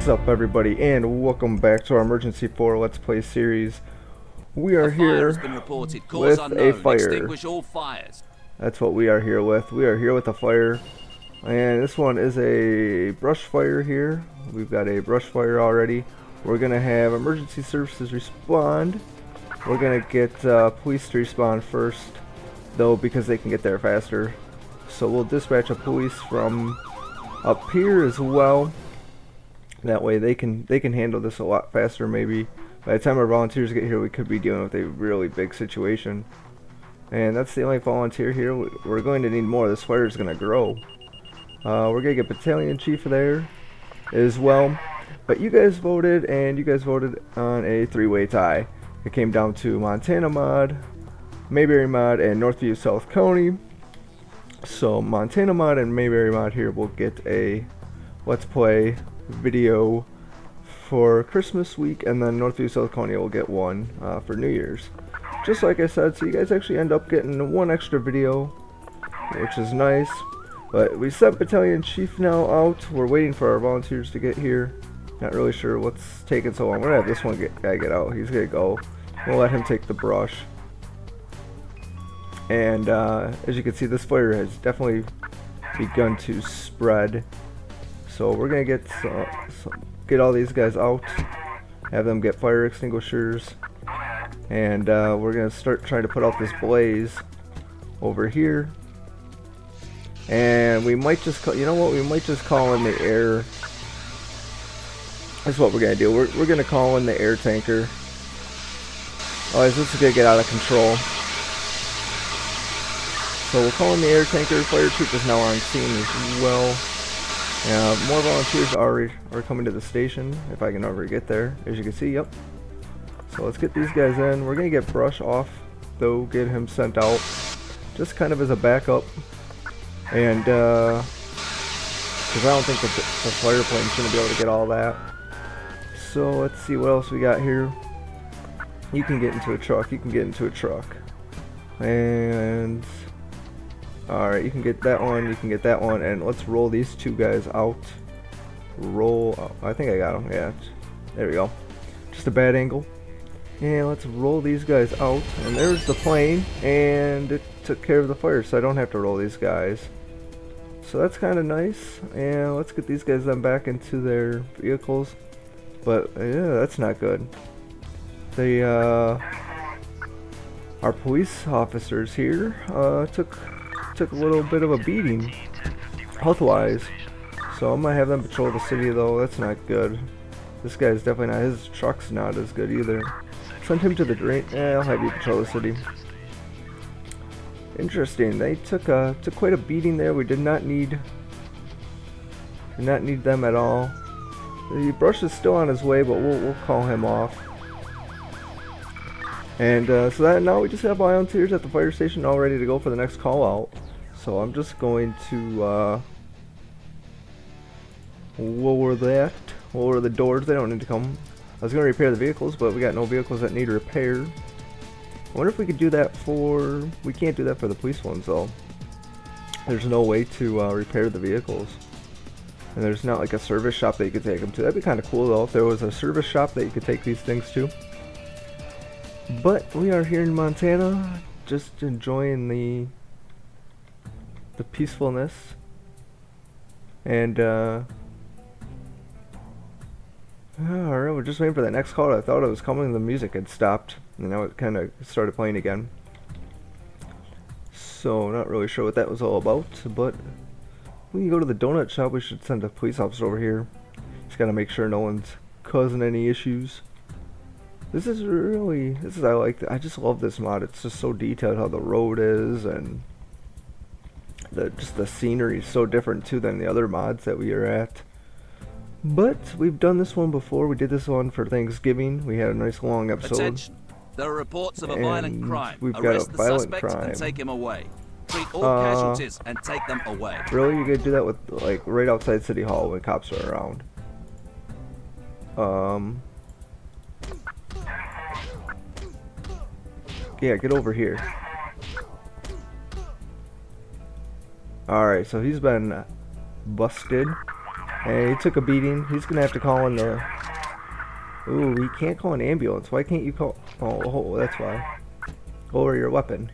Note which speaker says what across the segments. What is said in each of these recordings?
Speaker 1: What's up, everybody, and welcome back to our Emergency 4 Let's Play series. We are
Speaker 2: A fire has
Speaker 1: here
Speaker 2: been reported. Cause
Speaker 1: with a
Speaker 2: unknown.
Speaker 1: fire.
Speaker 2: Extinguish all fires.
Speaker 1: That's what we are here with. We are here with a fire. And this one is a brush fire here. We've got a brush fire already. We're going to have emergency services respond. We're going to get police to respond first, though, because they can get there faster. So we'll dispatch a police from up here as well. That way they can handle this a lot faster. Maybe by the time our volunteers get here, we could be dealing with a really big situation. And that's the only volunteer here. We're going to need more. This fire is going to grow. We're going to get battalion chief there as well. But you guys voted, and you guys voted on a three-way tie. It came down to Montana Mod, Mayberry Mod, and Northview South County. So Montana Mod and Mayberry Mod here will get a Let's Play video for Christmas week, and then Northview South County will get one for New Year's. Just like I said, so you guys actually end up getting one extra video, which is nice. But we sent Battalion Chief now out. We're waiting for our volunteers to get here. Not really sure what's taking so long. We're gonna have this one guy get out. He's gonna go. We'll let him take the brush. And as you can see, this fire has definitely begun to spread. So we're gonna get all these guys out, have them get fire extinguishers, and we're gonna start trying to put out this blaze over here. And we might just call, you know what? We might just call in the air. That's what we're gonna do. We're gonna call in the air tanker. Otherwise, this is gonna get out of control. So we'll call in the air tanker. Fire troop is now on scene as well. More volunteers are coming to the station, if I can ever get there. As you can see, yep. So let's get these guys in. We're going to get Brush off, though, get him sent out. Just kind of as a backup. And, because I don't think the fire plane's going to be able to get all that. So let's see what else we got here. You can get into a truck. You can get into a truck. And... alright, you can get that one, you can get that one, and let's roll these two guys out. Roll, oh, I think I got them, yeah. There we go. Just a bad angle. And let's roll these guys out, and there's the plane, and it took care of the fire, so I don't have to roll these guys. So that's kind of nice, and let's get these guys then back into their vehicles. But, yeah, that's not good. They, our police officers here, took a little bit of a beating health-wise, so I'm gonna have them patrol the city, though. That's not good. This guy's definitely not, his truck's not as good either. Send him to the drain. I'll have you patrol the city. Interesting, they took quite a beating there. We did not need them at all. The Brush is still on his way, but we'll call him off. And so that now we just have volunteers at the fire station all ready to go for the next call out. So I'm just going to lower the doors. They don't need to come. I was going to repair the vehicles, but we got no vehicles that need repair. I wonder if we could do that for... we can't do that for the police ones, though. There's no way to repair the vehicles. And there's not like a service shop that you could take them to. That'd be kind of cool, though, if there was a service shop that you could take these things to. But we are here in Montana, just enjoying the peacefulness, and alright, we're just waiting for the next call. I thought it was coming, the music had stopped, and now it kind of started playing again. So not really sure what that was all about, but when you go to the donut shop, we should send a police officer over here. Just gotta make sure no one's causing any issues. This is I like I just love this mod. It's just so detailed how the road is, and just the scenery is so different too than the other mods that we are at. But we've done this one before. We did this one for Thanksgiving. We had a nice long episode.
Speaker 2: Attention. There are reports of a violent crime.
Speaker 1: We've
Speaker 2: Arrest
Speaker 1: got a
Speaker 2: the
Speaker 1: violent
Speaker 2: suspect
Speaker 1: crime.
Speaker 2: and take him away. Treat all casualties and take them away.
Speaker 1: Really? You're gonna do that with, like, right outside City Hall when cops are around? Yeah, get over here. Alright, so he's been busted. And he took a beating. He's gonna have to call in the... Ooh, he can't call an ambulance. Why can't you call... Oh, that's why. Lower your weapon.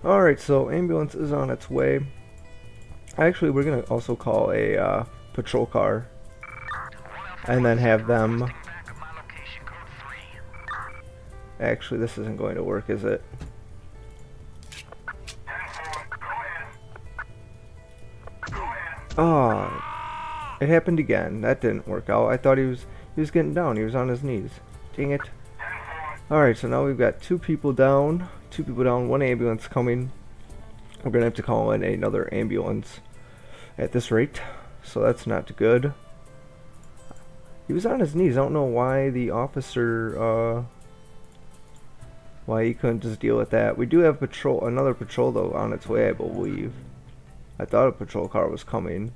Speaker 1: Alright, so ambulance is on its way. Actually, we're gonna also call a patrol car. And then have them... Actually, this isn't going to work, is it? Oh, it happened again. That didn't work out. I thought he was getting down. He was on his knees. Dang it. Alright, so now we've got 2 people down. 2 people down, 1 ambulance coming. We're gonna have to call in another ambulance at this rate. So that's not good. He was on his knees. I don't know why the officer why he couldn't just deal with that. We do have another patrol though on its way, I believe. I thought a patrol car was coming.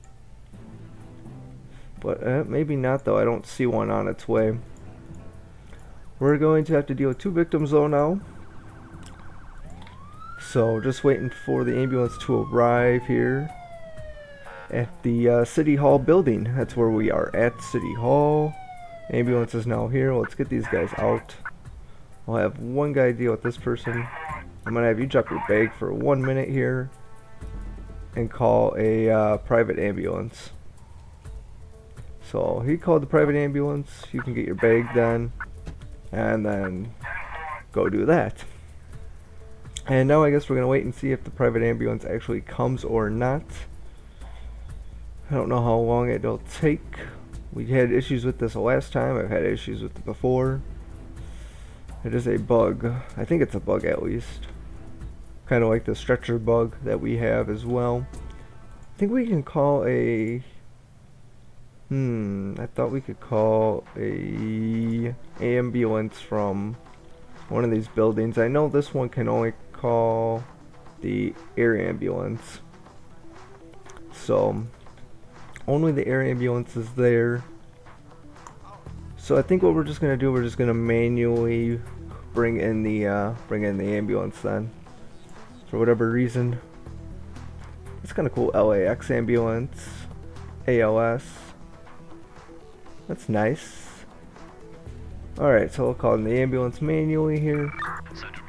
Speaker 1: But maybe not though. I don't see one on its way. We're going to have to deal with 2 victims though now. So just waiting for the ambulance to arrive here at the City Hall building. That's where we are at, City Hall. Ambulance is now here. Let's get these guys out. I'll have one guy deal with this person. I'm gonna have you drop your bag for 1 minute here and call a private ambulance. So he called the private ambulance. You can get your bag done and then go do that. And now I guess we're gonna wait and see if the private ambulance actually comes or not. I don't know how long it'll take. We had issues with this last time. I've had issues with it before. It is a bug. I think it's a bug at least. Kind of like the stretcher bug that we have as well. I think we can call a... I thought we could call a ambulance from one of these buildings. I know this one can only call the air ambulance. So, only the air ambulance is there. So I think what we're just gonna do, we're just gonna manually bring in the ambulance then, for whatever reason. It's kind of cool. LAX ambulance, ALS. That's nice. Alright, so we'll call in the ambulance manually here.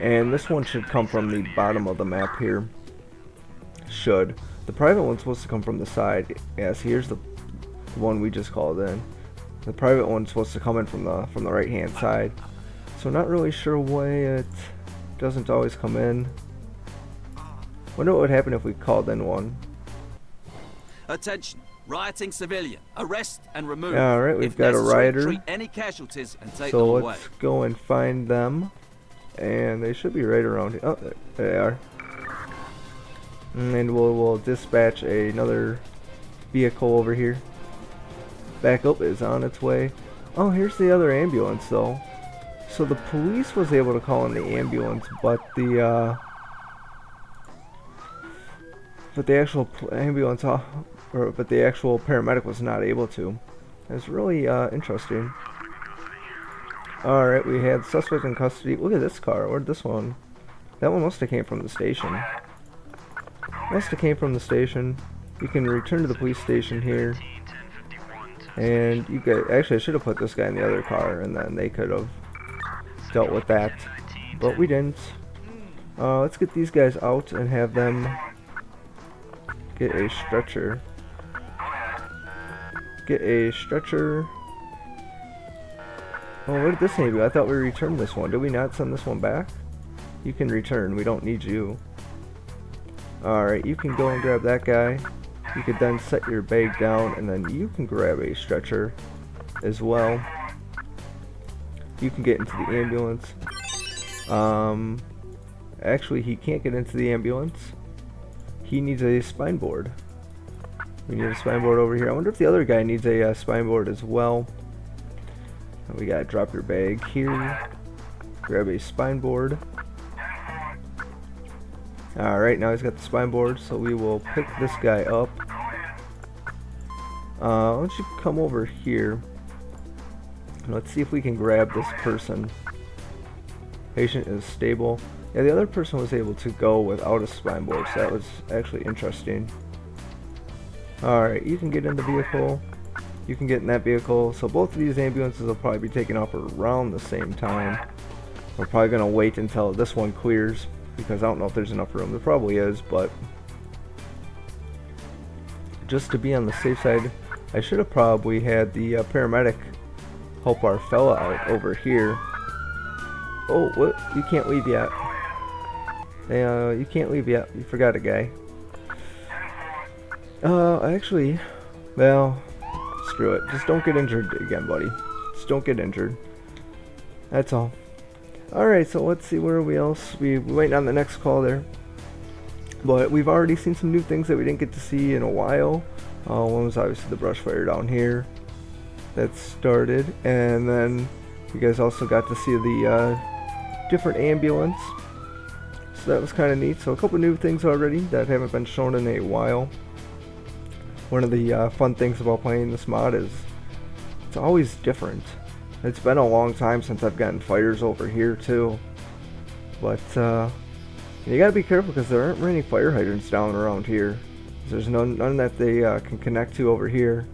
Speaker 1: And this one should come from the bottom of the map here. Should. The private one's supposed to come from the side. Yes, here's the one we just called in. The private one's supposed to come in from the right hand side. So not really sure why it doesn't always come in. Wonder what would happen if we called in one.
Speaker 2: Attention, rioting civilian, arrest and remove.
Speaker 1: Alright, we've
Speaker 2: If
Speaker 1: got a
Speaker 2: necessary,
Speaker 1: rioter.
Speaker 2: treat any casualties and take
Speaker 1: So
Speaker 2: them away.
Speaker 1: let's go and find them. And they should be right around here. Oh, there they are. And we'll dispatch another vehicle over here. Backup is on its way. Oh, here's the other ambulance though. So the police was able to call in the ambulance, but the actual ambulance, but the actual paramedic was not able to. It's really interesting. Alright, we had suspect in custody. Look at this car. Where'd this one? That one must have came from the station. Must have came from the station. You can return to the police station here. And you guys, actually I should have put this guy in the other car and then they could have dealt with that. But we didn't. Let's get these guys out and have them get a stretcher. Get a stretcher. Oh, where did this name go? I thought we returned this one. Did we not send this one back? You can return. We don't need you. Alright, you can go and grab that guy. You could then set your bag down and then you can grab a stretcher as well. You can get into the ambulance. Actually, he can't get into the ambulance. He needs a spine board. We need a spine board over here. I wonder if the other guy needs a spine board as well. We gotta drop your bag here. Grab a spine board. Alright, now he's got the spine board, so we will pick this guy up. Why don't you come over here. Let's see if we can grab this person. Patient is stable. Yeah, the other person was able to go without a spine board, so that was actually interesting. Alright, you can get in the vehicle. You can get in that vehicle. So both of these ambulances will probably be taken off around the same time. We're probably going to wait until this one clears, because I don't know if there's enough room. There probably is, but just to be on the safe side, I should have probably had the paramedic help our fella out over here. Oh, what? You can't leave yet. You can't leave yet. You forgot a guy. Actually, well, screw it. Just don't get injured again, buddy. Just don't get injured. That's all. Alright, so let's see where we else. We're waiting on the next call there. But we've already seen some new things that we didn't get to see in a while. One was obviously the brush fire down here that started. And then you guys also got to see the different ambulance. So that was kind of neat. So a couple new things already that haven't been shown in a while. One of the fun things about playing this mod is it's always different. It's been a long time since I've gotten fires over here too. But you gotta be careful because there aren't many fire hydrants down around here. There's none that they can connect to over here.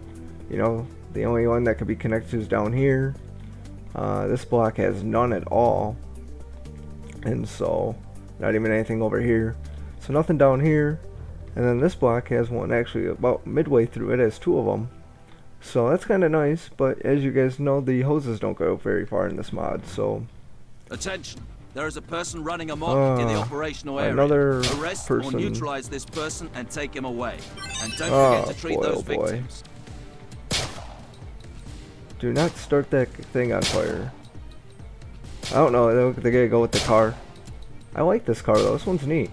Speaker 1: You know, the only one that could be connected to is down here. This block has none at all. And so, not even anything over here. So nothing down here. And then this block has one actually about midway through it, has two of them. So that's kind of nice, but as you guys know, the hoses don't go very far in this mod, so...
Speaker 2: Attention! There is a person running amok in the operational area.
Speaker 1: Another
Speaker 2: Arrest
Speaker 1: person.
Speaker 2: or neutralize this person and take him away. And don't forget to treat those victims.
Speaker 1: Do not start that thing on fire. I don't know, they gotta go with the car. I like this car though, this one's neat.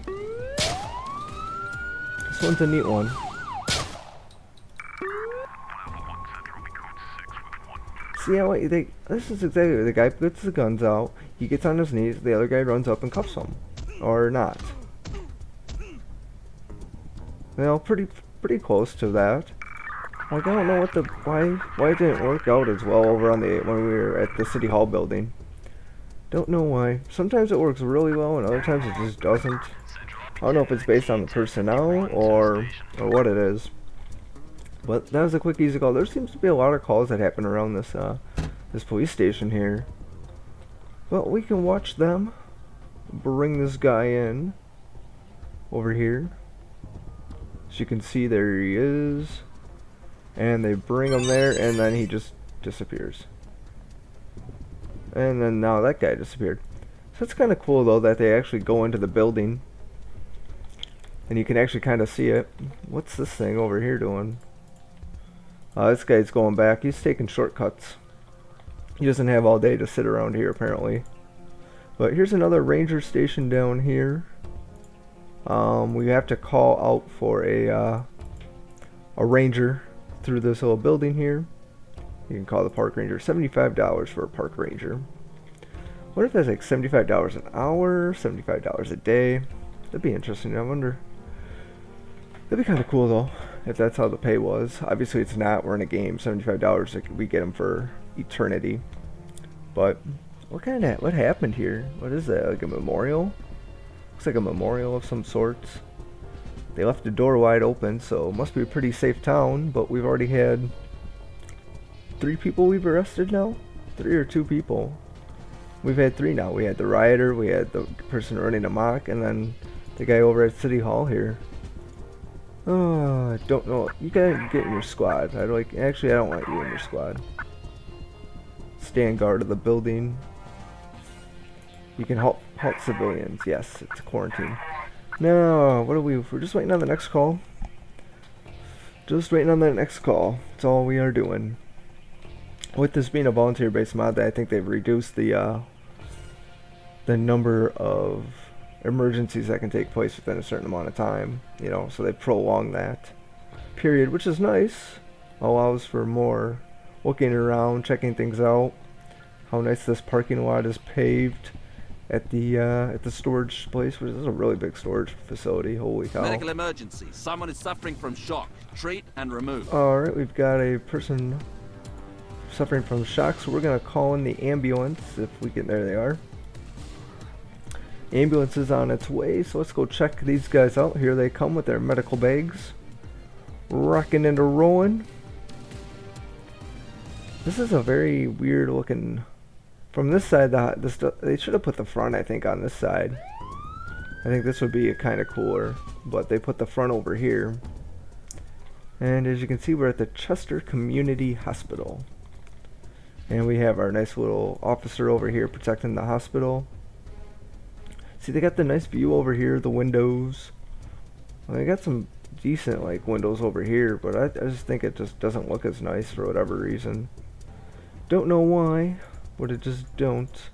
Speaker 1: This one's a neat one. See how this is exactly, the guy puts the guns out, he gets on his knees, the other guy runs up and cuffs him. Or not. Well, pretty close to that. Like, I don't know what why it didn't work out as well over on when we were at the City Hall building. Don't know why. Sometimes it works really well and other times it just doesn't. I don't know if it's based on the personnel or what it is. But that was a quick, easy call. There seems to be a lot of calls that happen around this this police station here. Well, we can watch them bring this guy in over here. As you can see, there he is. And they bring him there, and then he just disappears. And then now that guy disappeared. So it's kind of cool, though, that they actually go into the building. And you can actually kind of see it. What's this thing over here doing? This guy's going back. He's taking shortcuts. He doesn't have all day to sit around here, apparently. But here's another ranger station down here. We have to call out for a ranger through this little building here. You can call the park ranger. $75 for a park ranger. What if that's like $75 an hour, $75 a day? That'd be interesting. I wonder. That'd be kind of cool though, if that's how the pay was. Obviously it's not. We're in a game. $75, we get them for eternity. But what happened here? What is that? Like a memorial? Looks like a memorial of some sort. They left the door wide open, so it must be a pretty safe town. But we've already had 3 people we've arrested now. 3 or 2 people. We've had 3 now. We had the rioter, we had the person running amok, and then the guy over at City Hall here. Oh, I don't know. You gotta get in your squad. Actually, I don't want you in your squad. Stand guard of the building. You can halt civilians. Yes, it's a quarantine. No, we're just waiting on the next call. Just waiting on that next call. That's all we are doing. With this being a volunteer-based mod, I think they've reduced the number of emergencies that can take place within a certain amount of time, you know, so they prolong that period, which is nice. Allows for more looking around, checking things out. How nice this parking lot is paved at the storage place, which is a really big storage facility. Holy cow.
Speaker 2: Medical emergency. Someone is suffering from shock. Treat and remove.
Speaker 1: Alright, we've got a person suffering from shock, so we're gonna call in the ambulance if we can. There they are. Ambulance is on its way, so let's go check these guys out. Here they come with their medical bags. rocking and rolling. This is a very weird looking. From this side, they should have put the front, I think, on this side. I think this would be kind of cooler, but they put the front over here. And as you can see, we're at the Chester Community Hospital. And we have our nice little officer over here protecting the hospital. See, they got the nice view over here, the windows. Well, they got some decent like windows over here, but I just think it just doesn't look as nice for whatever reason. Don't know why, but it just don't.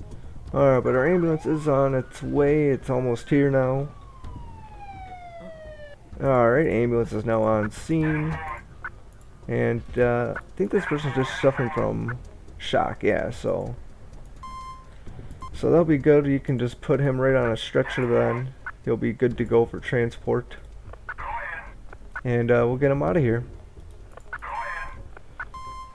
Speaker 1: Alright, but our ambulance is on its way. It's almost here now. Alright, ambulance is now on scene. And I think this person's just suffering from shock, yeah, so that'll be good. You can just put him right on a stretcher then. He'll be good to go for transport. And we'll get him out of here.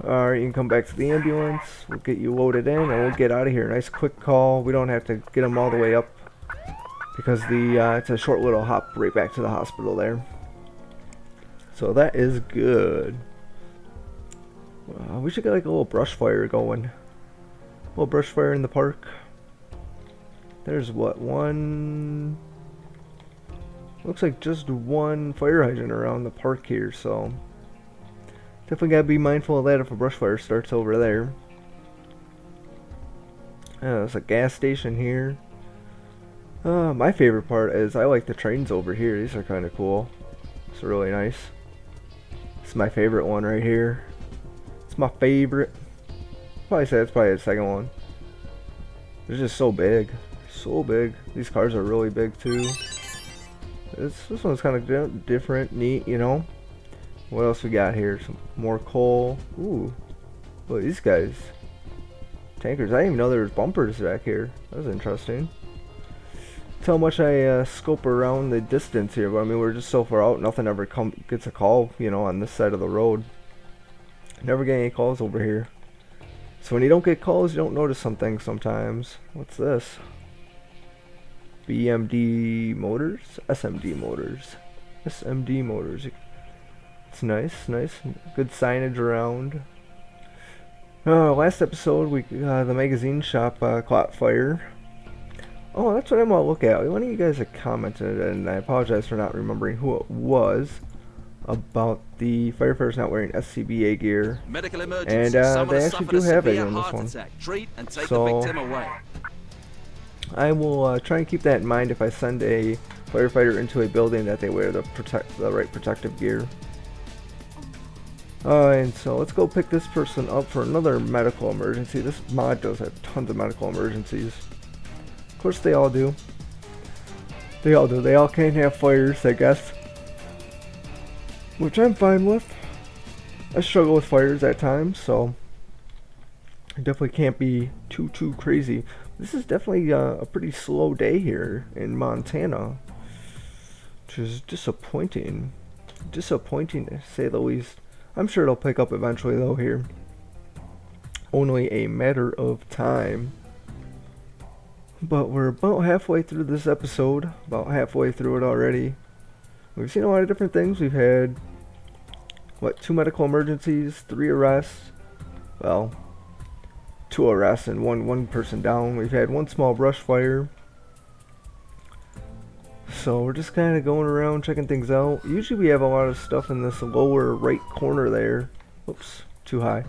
Speaker 1: Alright, you can come back to the ambulance. We'll get you loaded in and we'll get out of here. Nice quick call. We don't have to get him all the way up because it's a short little hop right back to the hospital there. So that is good. We should get like a little brush fire going. A little brush fire in the park. There's what, one... Looks like just one fire hydrant around the park here, so... Definitely gotta be mindful of that if a brush fire starts over there. There's a gas station here. My favorite part is I like the trains over here. These are kind of cool. It's really nice. It's my favorite one right here. It's my favorite. Probably say it's probably the second one. They're just so big. So big. These cars are really big too. This one's kind of different, neat, you know. What else we got here? Some more coal. Ooh. Look at these guys. Tankers. I didn't even know there was bumpers back here. That was interesting. That's how much I scope around the distance here. But I mean, we're just so far out. Nothing ever gets a call, you know, on this side of the road. Never get any calls over here. So when you don't get calls, you don't notice some things sometimes. What's this? BMD Motors? SMD Motors. SMD Motors. It's nice, nice. Good signage around. Last episode, the magazine shop caught fire. Oh, that's what I'm gonna look at. One of you guys had commented, and I apologize for not remembering who it was, about the firefighters not wearing SCBA gear.
Speaker 2: Medical emergency.
Speaker 1: And they actually do have it in this one.
Speaker 2: Treat and take
Speaker 1: So,
Speaker 2: the victim away.
Speaker 1: I will try and keep that in mind if I send a firefighter into a building, that they wear the right protective gear. And so let's go pick this person up for another medical emergency. This mod does have tons of medical emergencies. Of course they all do. They all do. They all can't have fires, I guess. Which I'm fine with. I struggle with fires at times, so I definitely can't be too crazy. This is definitely a pretty slow day here in Montana, which is disappointing. Disappointing to say the least. I'm sure it'll pick up eventually though here. Only a matter of time. But we're about halfway through this episode. About halfway through it already. We've seen a lot of different things. We've had, what, 2 medical emergencies, 3 arrests. Well, 2 arrests and one person down. We've had 1 small brush fire. So we're just kind of going around checking things out. Usually we have a lot of stuff in this lower right corner there. Oops, too high.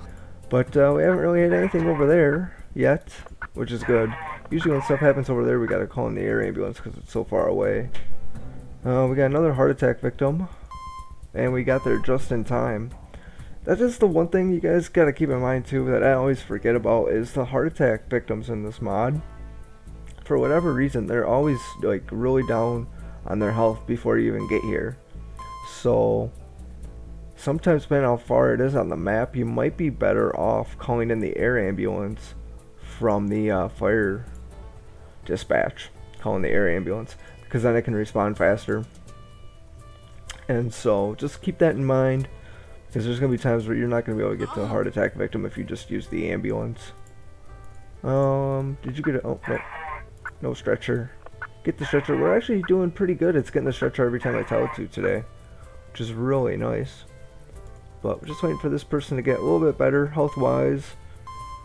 Speaker 1: But we haven't really had anything over there yet, which is good. Usually when stuff happens over there, we gotta call in the air ambulance because it's so far away. We got another heart attack victim, and we got there just in time. That is the one thing you guys gotta keep in mind too, that I always forget about, is the heart attack victims in this mod. For whatever reason, they're always like really down on their health before you even get here. So sometimes depending on how far it is on the map, you might be better off calling in the air ambulance from the fire dispatch. Calling the air ambulance, because then it can respond faster. And so just keep that in mind, because there's going to be times where you're not going to be able to get to a heart attack victim if you just use the ambulance. Did you get it? Oh, no. No stretcher. Get the stretcher. We're actually doing pretty good. It's getting the stretcher every time I tell it to today, which is really nice. But we're just waiting for this person to get a little bit better health-wise.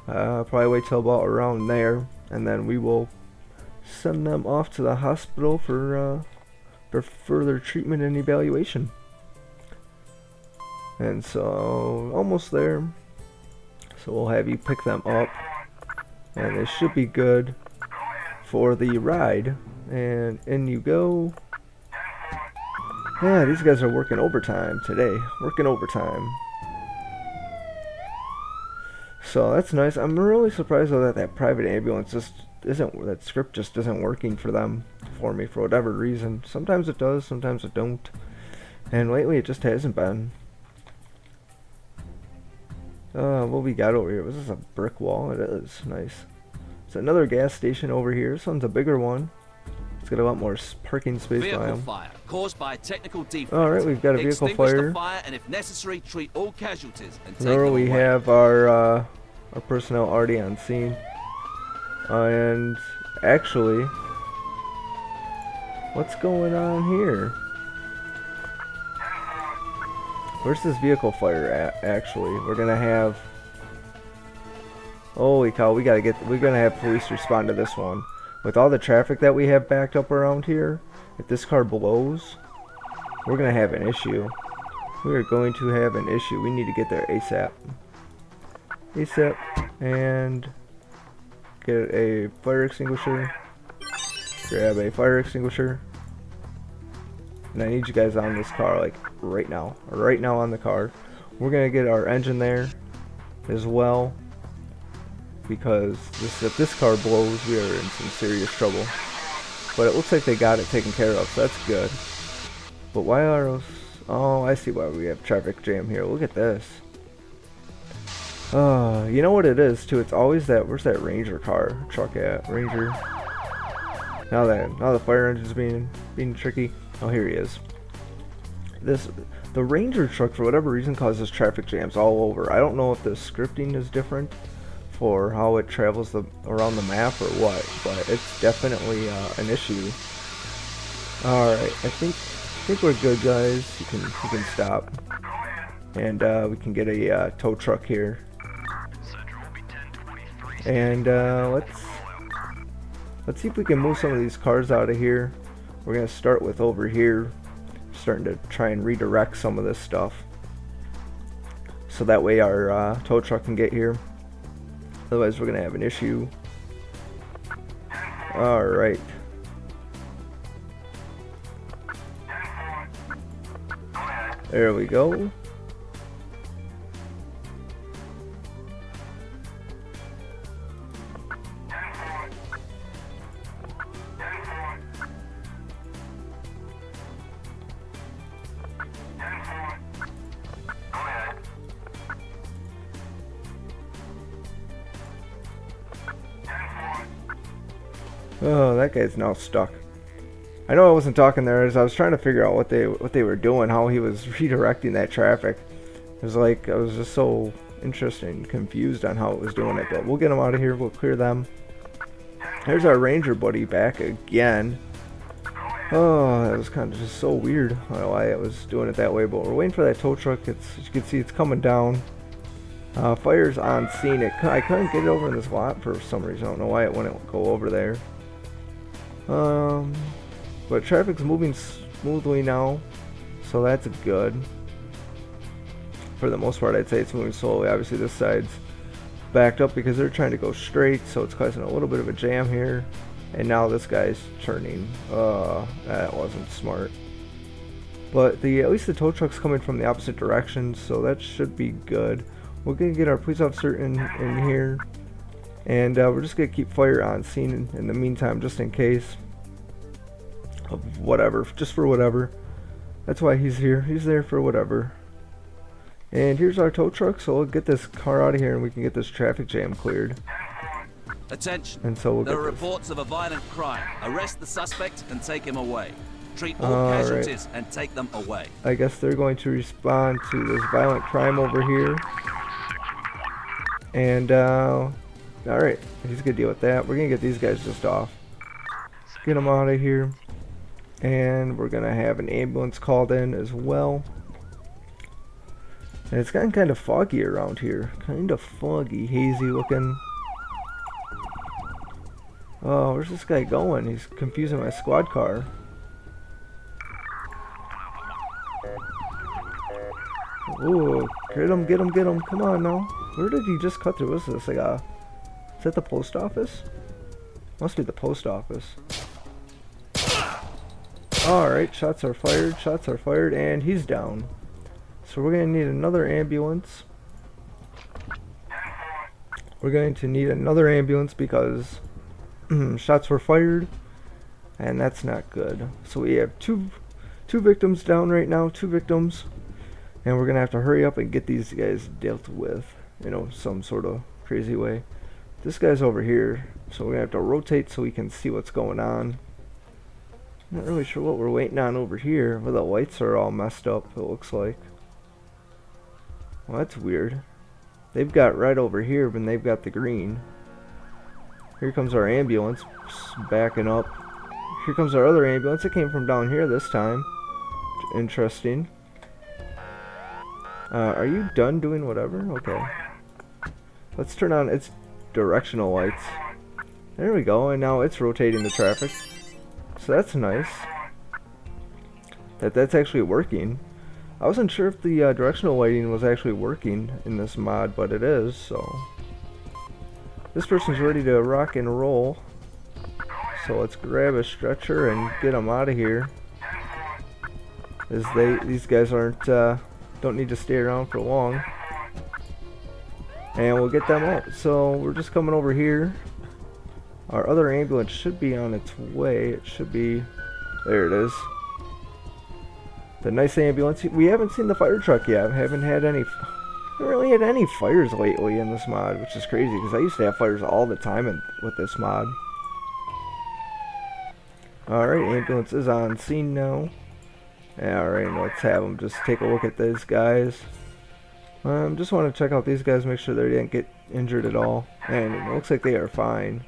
Speaker 1: Probably wait till about around there, and then we will send them off to the hospital for further treatment and evaluation. And so, almost there. So we'll have you pick them up, and they should be good for the ride. And in you go. Yeah, these guys are working overtime today. Working overtime. So that's nice. I'm really surprised though that that private ambulance just isn't, that script just isn't working for me for whatever reason. Sometimes it does, sometimes it don't. And lately it just hasn't been. What we got over here? Was this a brick wall? It is. Nice. It's another gas station over here. This one's a bigger one. It's got a lot more parking space by
Speaker 2: Vehicle
Speaker 1: them.
Speaker 2: fire caused by a technical defect.
Speaker 1: Alright, we've got a vehicle
Speaker 2: Extinguish
Speaker 1: fire.
Speaker 2: the fire and if necessary, treat all casualties and take
Speaker 1: There
Speaker 2: them
Speaker 1: we
Speaker 2: away.
Speaker 1: have our personnel already on scene. And actually, what's going on here? Where's this vehicle fire at, actually? We're gonna have... Holy cow, we're gonna have police respond to this one. With all the traffic that we have backed up around here, if this car blows, we're gonna have an issue. We are going to have an issue. We need to get there ASAP. ASAP. And get a fire extinguisher. Grab a fire extinguisher. And I need you guys on this car, like, right now. Right now on the car. We're gonna get our engine there as well. Because if this car blows, we are in some serious trouble. But it looks like they got it taken care of, so that's good. But why are those... Oh, I see why we have traffic jam here. Look at this. You know what it is, too? It's always that... Where's that Ranger truck at? Ranger. Now the fire engine's being tricky. Oh, here he is. The Ranger truck, for whatever reason, causes traffic jams all over. I don't know if the scripting is different for how it travels around the map or what, but it's definitely an issue. Alright, I think we're good, guys. You can stop. And we can get a tow truck here. And let's see if we can move some of these cars out of here. We're gonna start with over here, starting to try and redirect some of this stuff, so that way our tow truck can get here. Otherwise, we're gonna have an issue. All right. There we go. Oh, that guy's now stuck. I know I wasn't talking there as I was trying to figure out what they were doing, how he was redirecting that traffic. It was like I was just so interested and confused on how it was doing it, but we'll get them out of here. We'll clear them. There's our Ranger buddy back again. Oh, that was kind of just so weird. I don't know why it was doing it that way, but we're waiting for that tow truck. As you can see, it's coming down. Fire's on scene. I couldn't get it over in this lot for some reason. I don't know why it wouldn't go over there. But traffic's moving smoothly now, so that's good. For the most part, I'd say it's moving slowly. Obviously, this side's backed up because they're trying to go straight, so it's causing a little bit of a jam here. And now this guy's turning. That wasn't smart. But at least the tow truck's coming from the opposite direction, so that should be good. We're gonna get our police officer in here, and we're just gonna keep fire on scene in the meantime, just in case of whatever, just for whatever. That's why he's here. He's there for whatever. And here's our tow truck, so we'll get this car out of here and we can get this traffic jam cleared.
Speaker 2: Attention.
Speaker 1: And so we'll
Speaker 2: there
Speaker 1: get
Speaker 2: are
Speaker 1: this.
Speaker 2: reports of a violent crime. Arrest the suspect and take him away. Treat all casualties and take them away.
Speaker 1: I guess they're going to respond to this violent crime over here. And alright, he's gonna deal with that. We're gonna get these guys just off. Get them out of here. And we're gonna have an ambulance called in as well. And it's gotten kind of foggy around here. Kind of foggy, hazy looking. Oh, where's this guy going? He's confusing my squad car. Ooh, get him, get him, get him. Come on now. Where did he just cut through? What's this? Like is that the post office? Must be the post office. Alright, shots are fired, and he's down. So we're going to need another ambulance. We're going to need another ambulance because shots were fired, and that's not good. So we have two victims down right now, 2 victims, and we're going to have to hurry up and get these guys dealt with, you know, some sort of crazy way. This guy's over here, so we're going to have to rotate so we can see what's going on. Not really sure what we're waiting on over here, but the lights are all messed up, it looks like. Well, that's weird. They've got red over here, but they've got the green. Here comes our ambulance, backing up. Here comes our other ambulance. It came from down here this time. Interesting. Are you done doing whatever? Okay. Let's turn on its directional lights. There we go, and now it's rotating the traffic. So that's nice. That's actually working. I wasn't sure if the directional lighting was actually working in this mod, but it is, so. This person's ready to rock and roll. So let's grab a stretcher and get them out of here. As these guys don't need to stay around for long. And we'll get them out. So we're just coming over here. Our other ambulance should be on its way. It should be, there it is. The nice ambulance. We haven't seen the fire truck yet. Haven't really had any fires lately in this mod, which is crazy because I used to have fires all the time with this mod. Alright, ambulance is on scene now. Alright, let's have them just take a look at these guys. Just want to check out these guys, make sure they didn't get injured at all. And it looks like they are fine.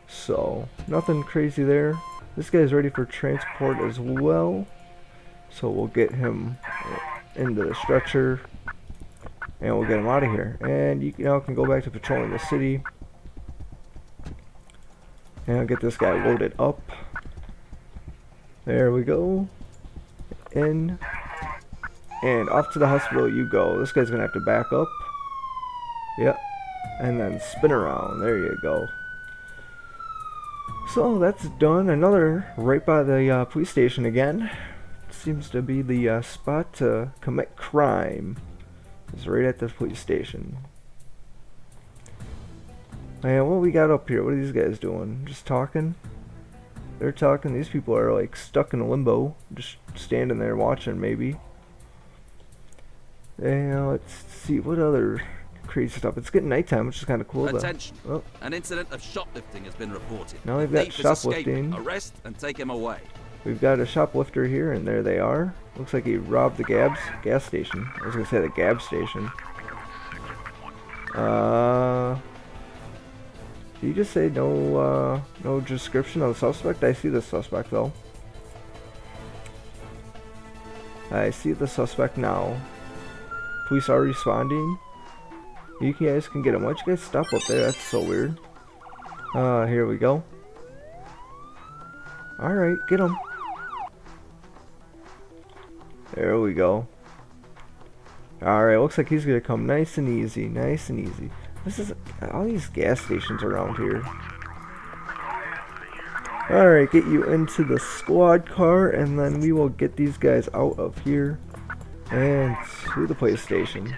Speaker 1: So, nothing crazy there. This guy's ready for transport as well. So we'll get him into the stretcher. And we'll get him out of here. And you now can go back to patrolling the city. And I'll get this guy loaded up. There we go. In. And off to the hospital you go. This guy's gonna have to back up. Yep. And then spin around. There you go. So that's done. Another right by the police station again. Seems to be the spot to commit crime. It's right at the police station. And what we got up here? What are these guys doing? Just talking? They're talking. These people are like stuck in limbo. Just standing there watching maybe. And let's see what other crazy stuff. It's getting nighttime, which is kind of cool.
Speaker 2: Attention! Oh. An incident of shoplifting has been reported.
Speaker 1: Now we've got shoplifting.
Speaker 2: Arrest and take him away.
Speaker 1: We've got a shoplifter here, and there they are. Looks like he robbed the gas station. I was gonna say the Gab station. Did you just say no description of the suspect? I see the suspect though. I see the suspect now. Police are responding. You guys can get him. Why'd you guys stop up there? That's so weird. Here we go. Alright, get him. There we go. Alright, looks like he's gonna come nice and easy. Nice and easy. This is all these gas stations around here. Alright, get you into the squad car, and then we will get these guys out of here and to the police station.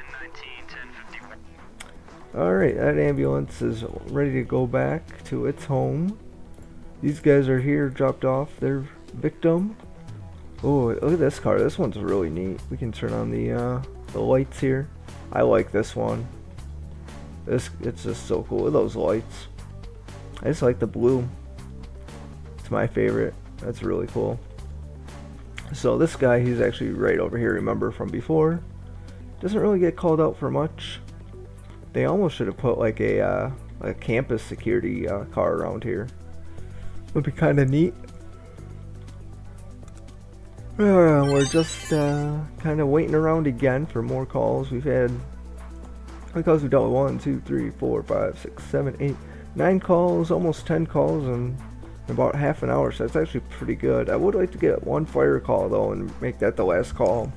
Speaker 1: Alright, that ambulance is ready to go back to its home. These guys are here, dropped off their victim. Oh, look at this car. This one's really neat. We can turn on the lights here. I like this one. It's just so cool with those lights. I just like the blue. It's my favorite. That's really cool. So this guy, he's actually right over here. Remember from before? Doesn't really get called out for much. They almost should have put like a campus security car around here. Would be kind of neat. We're just kind of waiting around again for more calls. We've had, because we've done 1, 2, 3, 4, 5, 6, 7, 8, 9 calls, almost 10 calls in about half an hour, so that's actually pretty good. I would like to get one fire call though and make that the last call.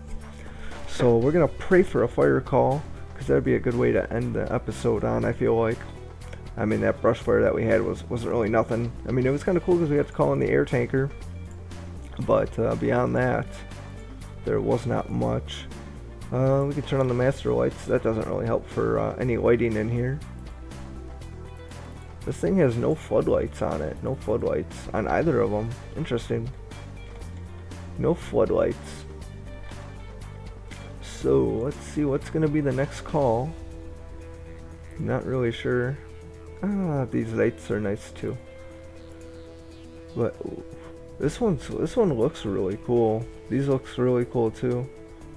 Speaker 1: So we're gonna pray for a fire call, because that'd be a good way to end the episode on, I feel like. I mean, that brush fire that we had wasn't really nothing. I mean, it was kind of cool because we had to call in the air tanker, but beyond that, there was not much. We can turn on the master lights. That doesn't really help for any lighting in here. This thing has no floodlights on it. No floodlights on either of them. Interesting. No floodlights. So let's see what's gonna be the next call. Not really sure. These lights are nice too. But this one looks really cool. These looks really cool too.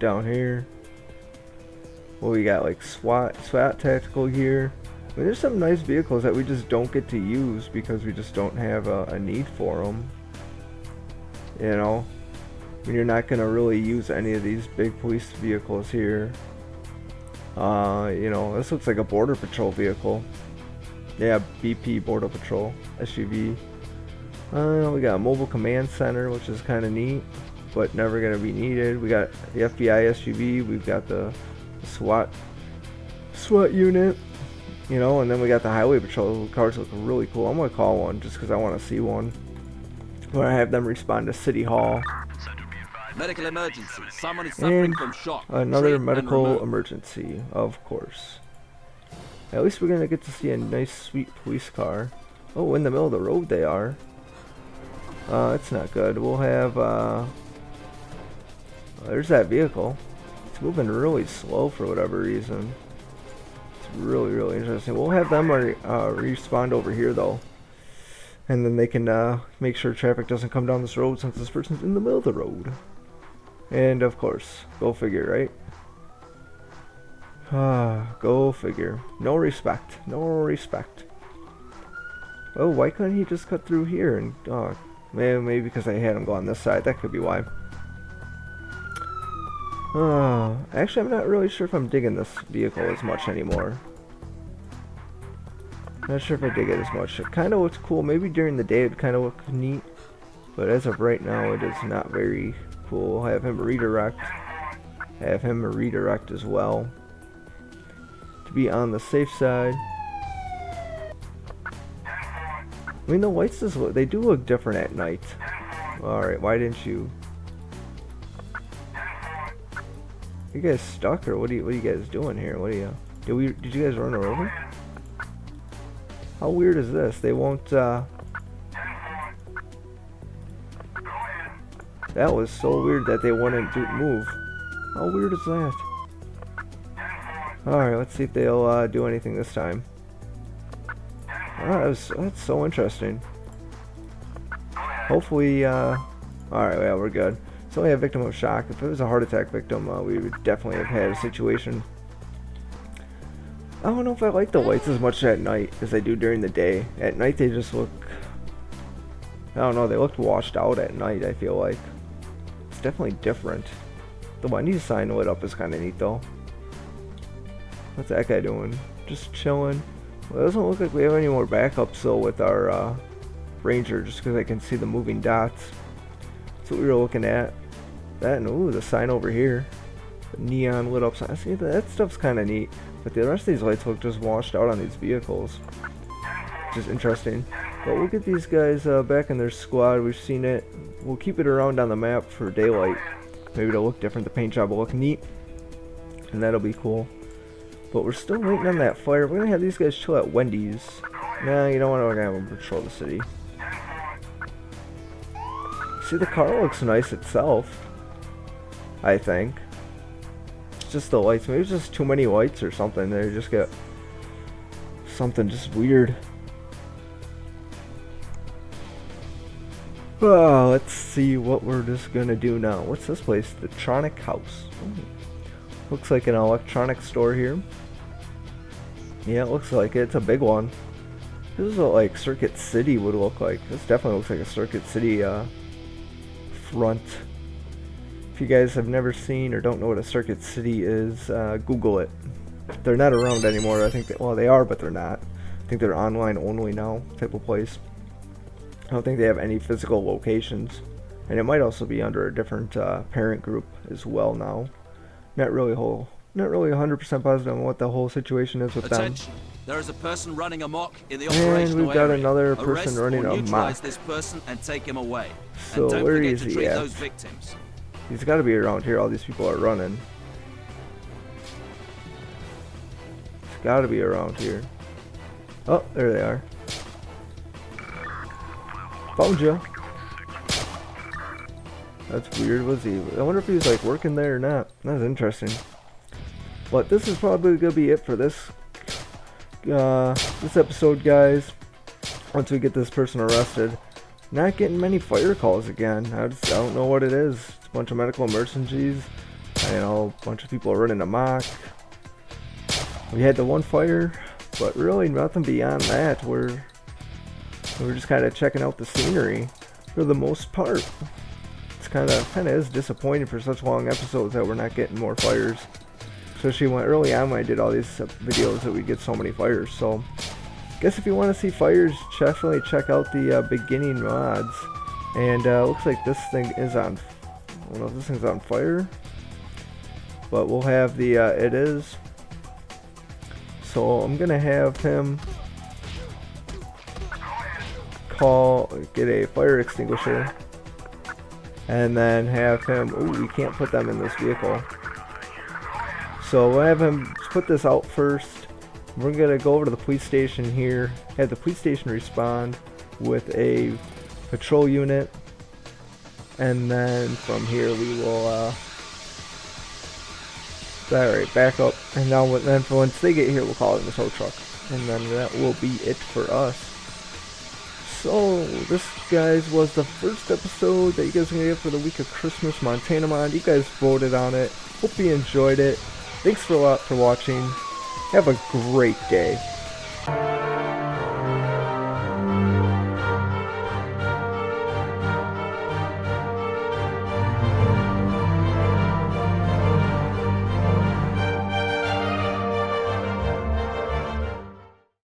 Speaker 1: Down here. Well, we got like SWAT tactical gear. I mean, there's some nice vehicles that we just don't get to use because we just don't have a need for them. You know, I mean, you're not gonna really use any of these big police vehicles here. You know, this looks like a border patrol vehicle. Yeah, BP Border Patrol SUV. We got a mobile command center, which is kind of neat, but never gonna be needed. We got the FBI SUV. We've got the SWAT unit, you know, and then we got the highway patrol. The cars look really cool. I'm gonna call one just because I want to see one. I'm gonna have them respond to City Hall.
Speaker 2: Medical emergency. Someone is suffering from shock.
Speaker 1: Another
Speaker 2: Treat
Speaker 1: medical emergency, of course. At least we're gonna get to see a nice, sweet police car. Oh, in the middle of the road they are. That's not good. We'll have, there's that vehicle. It's moving really slow for whatever reason. It's really, really interesting. We'll have them respawn over here though. And then they can make sure traffic doesn't come down this road since this person's in the middle of the road. And of course, go figure, right? Go figure. No respect. No respect. Oh, why couldn't he just cut through here? And maybe because I had him go on this side. That could be why. Actually, I'm not really sure if I'm digging this vehicle as much anymore. Not sure if I dig it as much. It kind of looks cool. Maybe during the day it kind of looks neat. But as of right now, it is not very cool. Have him redirect. Have him redirect as well. To be on the safe side. I mean, the lights they do look different at night. Alright, why didn't you? You guys stuck, or what are you guys doing here? What are you? Did you guys run her over? How weird is this? They won't that was so weird that they wouldn't move. How weird is that? Alright, let's see if they'll do anything this time. That's so interesting. Hopefully, alright, yeah, we're good. It's only a victim of shock. If it was a heart attack victim, we would definitely have had a situation. I don't know if I like the lights as much at night as I do during the day. At night they just look, I don't know, they looked washed out at night, I feel like. It's definitely different. The Wendy's sign lit up is kind of neat though. What's that guy doing? Just chilling. Well, it doesn't look like we have any more backups though with our Ranger, just because I can see the moving dots. That's what we were looking at. That and ooh, the sign over here. The neon lit up sign. See, that stuff's kind of neat. But the rest of these lights look just washed out on these vehicles. Which is interesting. But we'll get these guys back in their squad. We've seen it. We'll keep it around on the map for daylight. Maybe it'll look different. The paint job will look neat. And that'll be cool. But we're still waiting on that fire. We're going to have these guys chill at Wendy's. Nah, you know what? We're going to have them patrol the city. See, the car looks nice itself. I think. It's just the lights. Maybe it's just too many lights or something. They just get something just weird. Let's see what we're just gonna do now. What's this place? The Tronic House. Ooh. Looks like an electronic store here. Yeah, it looks like it. It's a big one. This is what like Circuit City would look like. This definitely looks like a Circuit City front. If you guys have never seen or don't know what a Circuit City is, Google it. They're not around anymore. I think that, well, they are, but they're not. I think they're online only now type of place. I don't think they have any physical locations, and it might also be under a different parent group as well now. Not really 100% positive on what the whole situation is with
Speaker 2: Attention.
Speaker 1: them.
Speaker 2: There is a person running amok in the
Speaker 1: And
Speaker 2: operational
Speaker 1: we've got
Speaker 2: area.
Speaker 1: another person
Speaker 2: Arrest
Speaker 1: running
Speaker 2: or
Speaker 1: amok.
Speaker 2: neutralize this person and take him away.
Speaker 1: So
Speaker 2: and don't
Speaker 1: where
Speaker 2: forget
Speaker 1: is
Speaker 2: to
Speaker 1: he
Speaker 2: treat
Speaker 1: at?
Speaker 2: those victims.
Speaker 1: He's got to be around here. All these people are running. He's got to be around here. Oh, there they are. Found you. That's weird. Was he? I wonder if he was like working there or not. That's interesting. But this is probably gonna be it for this this episode, guys. Once we get this person arrested, not getting many fire calls again. I don't know what it is. It's a bunch of medical emergencies. You know, a bunch of people are running amok. We had the one fire, but really nothing beyond that. We're just kind of checking out the scenery for the most part. It's kind of is disappointing for such long episodes that we're not getting more fires. Especially when early on when I did all these videos that we get so many fires. So, I guess if you want to see fires, definitely check out the beginning mods. And looks like this thing is on. I don't know if this thing's on fire, but we'll have the it is. So I'm gonna have him get a fire extinguisher, and then have him. Ooh, we can't put them in this vehicle. So we'll have him put this out first. We're gonna go over to the police station here, have the police station respond with a patrol unit, and then from here we will alright, back up, and now then once they get here we'll call it in the tow truck, and then that will be it for us. So this, guys, was the first episode that you guys are gonna get for the week of Christmas Montana mod. You guys voted on it. Hope you enjoyed it. Thanks for watching. Have a great day.